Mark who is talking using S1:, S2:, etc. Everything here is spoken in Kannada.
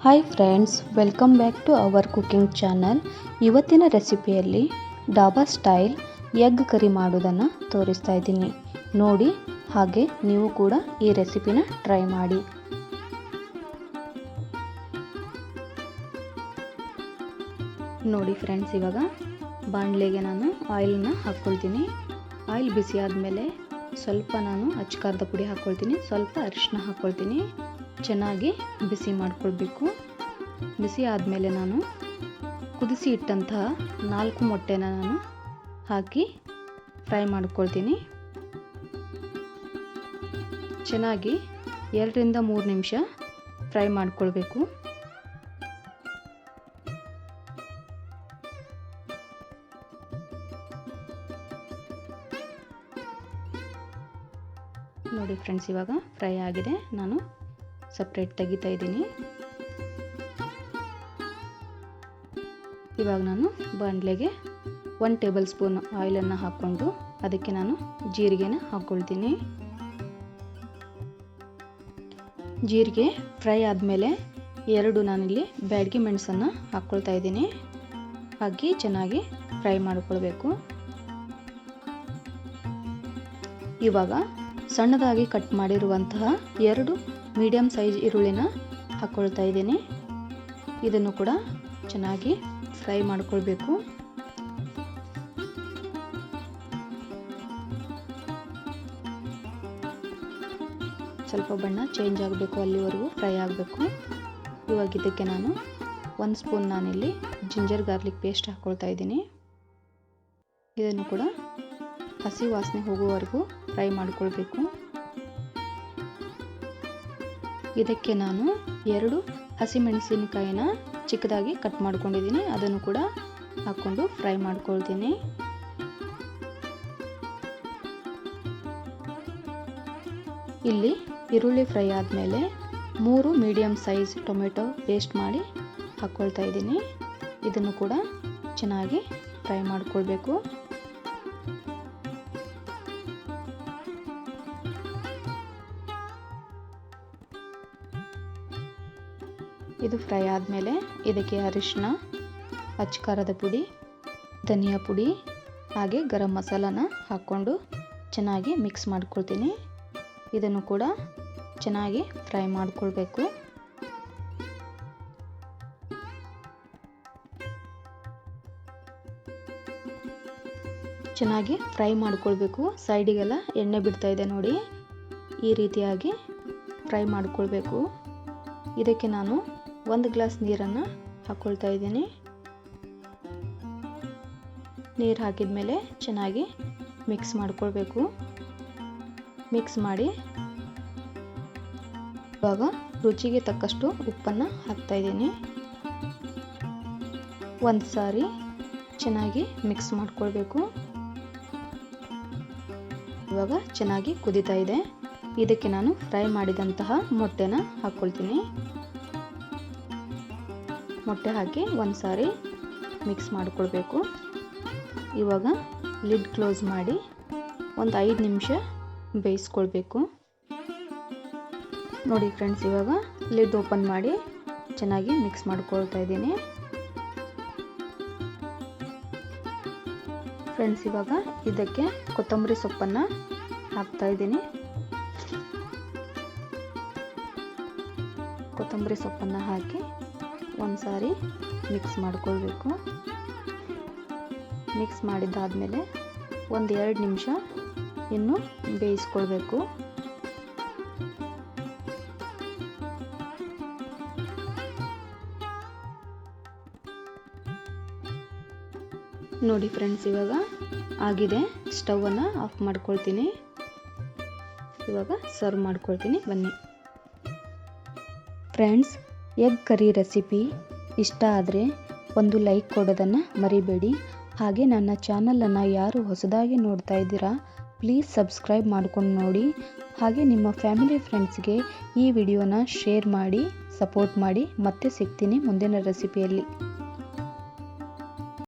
S1: Hi friends, welcome back to our cooking channel. ಇವತ್ತಿನ ರೆಸಿಪಿಯಲ್ಲಿ ಡಾಬಾ ಸ್ಟೈಲ್ ಎಗ್ ಕರಿ ಮಾಡೋದನ್ನು ತೋರಿಸ್ತಾ ಇದ್ದೀನಿ. ನೋಡಿ, ಹಾಗೆ ನೀವು ಕೂಡ ಈ ರೆಸಿಪಿನ ಟ್ರೈ ಮಾಡಿ. ನೋಡಿ ಫ್ರೆಂಡ್ಸ್, ಇವಾಗ ಬಾಣಲೆಗೆ ನಾನು ಆಯಿಲನ್ನ ಹಾಕ್ಕೊಳ್ತೀನಿ. ಆಯಿಲ್ ಬಿಸಿ ಆದಮೇಲೆ ಸ್ವಲ್ಪ ನಾನು ಅಚ್ಚಕಾರದ ಪುಡಿ ಹಾಕ್ಕೊಳ್ತೀನಿ, ಸ್ವಲ್ಪ ಅರಿಶಿನ ಹಾಕ್ಕೊಳ್ತೀನಿ. ಚೆನ್ನಾಗಿ ಬಿಸಿ ಮಾಡ್ಕೊಳ್ಬೇಕು. ಬಿಸಿ ಆದಮೇಲೆ ನಾನು ಕುದಿಸಿ ಇಟ್ಟಂತಹ 4 ಮೊಟ್ಟೆನ ನಾನು ಹಾಕಿ ಫ್ರೈ ಮಾಡ್ಕೊಳ್ತೀನಿ. ಚೆನ್ನಾಗಿ 2 ರಿಂದ 3 ನಿಮಿಷ ಫ್ರೈ ಮಾಡ್ಕೊಳ್ಬೇಕು. ನೋಡಿ ಫ್ರೆಂಡ್ಸ್, ಇವಾಗ ಫ್ರೈ ಆಗಿದೆ. ನಾನು ಸಪ್ರೇಟ್ ತೆಗಿತಾ ಇದ್ದೀನಿ. ಇವಾಗ ನಾನು ಬಾಣಲೆಗೆ 1 ಟೇಬಲ್ ಸ್ಪೂನ್ ಆಯಿಲನ್ನು ಹಾಕ್ಕೊಂಡು ಅದಕ್ಕೆ ನಾನು ಜೀರಿಗೆನ ಹಾಕ್ಕೊಳ್ತೀನಿ. ಜೀರಿಗೆ ಫ್ರೈ ಆದಮೇಲೆ 2 ನಾನಿಲ್ಲಿ ಬ್ಯಾಡಗಿ ಮೆಣಸನ್ನು ಹಾಕ್ಕೊಳ್ತಾ ಇದ್ದೀನಿ. ಹಾಕಿ ಚೆನ್ನಾಗಿ ಫ್ರೈ ಮಾಡ್ಕೊಳ್ಬೇಕು. ಇವಾಗ ಸಣ್ಣದಾಗಿ ಕಟ್ ಮಾಡಿರುವಂತಹ 2 ಮೀಡಿಯಂ ಸೈಜ್ ಈರುಳ್ಳಿನ ಹಾಕ್ಕೊಳ್ತಾ ಇದ್ದೀನಿ. ಇದನ್ನು ಕೂಡ ಚೆನ್ನಾಗಿ ಫ್ರೈ ಮಾಡ್ಕೊಳ್ಬೇಕು. ಸ್ವಲ್ಪ ಬಣ್ಣ ಚೇಂಜ್ ಆಗಬೇಕು, ಅಲ್ಲಿವರೆಗೂ ಫ್ರೈ ಆಗಬೇಕು. ಇವಾಗ ಇದಕ್ಕೆ ನಾನು 1 ಸ್ಪೂನ್ ನಾನಿಲ್ಲಿ ಜಿಂಜರ್ ಗಾರ್ಲಿಕ್ ಪೇಸ್ಟ್ ಹಾಕ್ಕೊಳ್ತಾ ಇದ್ದೀನಿ. ಇದನ್ನು ಕೂಡ ಹಸಿ ವಾಸನೆ ಹೋಗುವವರೆಗೂ ಫ್ರೈ ಮಾಡ್ಕೊಳ್ಬೇಕು. ಇದಕ್ಕೆ ನಾನು 2 ಹಸಿಮೆಣಸಿನಕಾಯಿನ ಚಿಕ್ಕದಾಗಿ ಕಟ್ ಮಾಡ್ಕೊಂಡಿದ್ದೀನಿ. ಅದನ್ನು ಕೂಡ ಹಾಕ್ಕೊಂಡು ಫ್ರೈ ಮಾಡ್ಕೊಳ್ತೀನಿ. ಇಲ್ಲಿ ಈರುಳ್ಳಿ ಫ್ರೈ ಆದಮೇಲೆ 3 ಮೀಡಿಯಂ ಸೈಜ್ ಟೊಮೆಟೊ ಪೇಸ್ಟ್ ಮಾಡಿ ಹಾಕ್ಕೊಳ್ತಾ ಇದ್ದೀನಿ. ಇದನ್ನು ಕೂಡ ಚೆನ್ನಾಗಿ ಫ್ರೈ ಮಾಡ್ಕೊಳ್ಬೇಕು. ಇದು ಫ್ರೈ ಆದಮೇಲೆ ಇದಕ್ಕೆ ಅರಿಶಿನ, ಅಚ್ಚಕಾರದ ಪುಡಿ, ಧನಿಯಾ ಪುಡಿ ಹಾಗೆ ಗರಂ ಮಸಾಲಾನ ಹಾಕ್ಕೊಂಡು ಚೆನ್ನಾಗಿ ಮಿಕ್ಸ್ ಮಾಡ್ಕೊಳ್ತೀನಿ. ಇದನ್ನು ಕೂಡ ಚೆನ್ನಾಗಿ ಫ್ರೈ ಮಾಡ್ಕೊಳ್ಬೇಕು. ಚೆನ್ನಾಗಿ ಫ್ರೈ ಮಾಡ್ಕೊಳ್ಬೇಕು. ಸೈಡಿಗೆಲ್ಲ ಎಣ್ಣೆ ಬಿಡ್ತಾ ಇದೆ ನೋಡಿ, ಈ ರೀತಿಯಾಗಿ ಫ್ರೈ ಮಾಡ್ಕೊಳ್ಬೇಕು. ಇದಕ್ಕೆ ನಾನು 1 ಗ್ಲಾಸ್ ನೀರನ್ನು ಹಾಕ್ಕೊಳ್ತಾ ಇದ್ದೀನಿ. ನೀರು ಹಾಕಿದ ಮೇಲೆ ಚೆನ್ನಾಗಿ ಮಿಕ್ಸ್ ಮಾಡ್ಕೊಳ್ಬೇಕು. ಮಿಕ್ಸ್ ಮಾಡಿ ಇವಾಗ ರುಚಿಗೆ ತಕ್ಕಷ್ಟು ಉಪ್ಪನ್ನು ಹಾಕ್ತಾ ಇದ್ದೀನಿ. ಒಂದು ಸಾರಿ ಚೆನ್ನಾಗಿ ಮಿಕ್ಸ್ ಮಾಡ್ಕೊಳ್ಬೇಕು. ಇವಾಗ ಚೆನ್ನಾಗಿ ಕುದೀತಾ ಇದೆ. ಇದಕ್ಕೆ ನಾನು ಫ್ರೈ ಮಾಡಿದಂತಹ ಮೊಟ್ಟೆನ ಹಾಕ್ಕೊಳ್ತೀನಿ. ಮೊಟ್ಟೆ ಹಾಕಿ ಒಂದು ಸಾರಿ ಮಿಕ್ಸ್ ಮಾಡಿಕೊಳ್ಬೇಕು. ಇವಾಗ ಲಿಡ್ ಕ್ಲೋಸ್ ಮಾಡಿ ಒಂದು 5 ನಿಮಿಷ ಬೇಯಿಸ್ಕೊಳ್ಬೇಕು. ನೋಡಿ ಫ್ರೆಂಡ್ಸ್, ಇವಾಗ ಲಿಡ್ ಓಪನ್ ಮಾಡಿ ಚೆನ್ನಾಗಿ ಮಿಕ್ಸ್ ಮಾಡ್ಕೊಳ್ತಾ ಇದ್ದೀನಿ. ಫ್ರೆಂಡ್ಸ್, ಇವಾಗ ಇದಕ್ಕೆ ಕೊತ್ತಂಬರಿ ಸೊಪ್ಪನ್ನು ಹಾಕ್ತಾ ಇದ್ದೀನಿ. ಕೊತ್ತಂಬರಿ ಸೊಪ್ಪನ್ನು ಹಾಕಿ ಒಂದು ಸಾರಿ ಮಿಕ್ಸ್ ಮಾಡ್ಕೊಳ್ಬೇಕು. ಮಿಕ್ಸ್ ಮಾಡಿದ್ದಾದಮೇಲೆ ಒಂದು 2 ನಿಮಿಷ ಇನ್ನು ಬೇಯಿಸ್ಕೊಳ್ಬೇಕು. ನೋಡಿ ಫ್ರೆಂಡ್ಸ್, ಇವಾಗ ಆಗಿದೆ. ಸ್ಟವನ್ನು ಆಫ್ ಮಾಡ್ಕೊಳ್ತೀನಿ. ಇವಾಗ ಸರ್ವ್ ಮಾಡ್ಕೊಳ್ತೀನಿ, ಬನ್ನಿ. ಫ್ರೆಂಡ್ಸ್, ಎಗ್ ಕರಿ ರೆಸಿಪಿ ಇಷ್ಟ ಆದರೆ ಒಂದು ಲೈಕ್ ಕೊಡೋದನ್ನು ಮರಿಬೇಡಿ. ಹಾಗೆ ನನ್ನ ಚಾನಲನ್ನು ಯಾರು ಹೊಸದಾಗಿ ನೋಡ್ತಾ ಇದ್ದೀರಾ, ಪ್ಲೀಸ್ ಸಬ್ಸ್ಕ್ರೈಬ್ ಮಾಡ್ಕೊಂಡು ನೋಡಿ. ಹಾಗೆ ನಿಮ್ಮ ಫ್ಯಾಮಿಲಿ ಫ್ರೆಂಡ್ಸ್ಗೆ ಈ ವಿಡಿಯೋನ ಶೇರ್ ಮಾಡಿ, ಸಪೋರ್ಟ್ ಮಾಡಿ. ಮತ್ತೆ ಸಿಗ್ತೀನಿ ಮುಂದಿನ ರೆಸಿಪಿಯಲ್ಲಿ.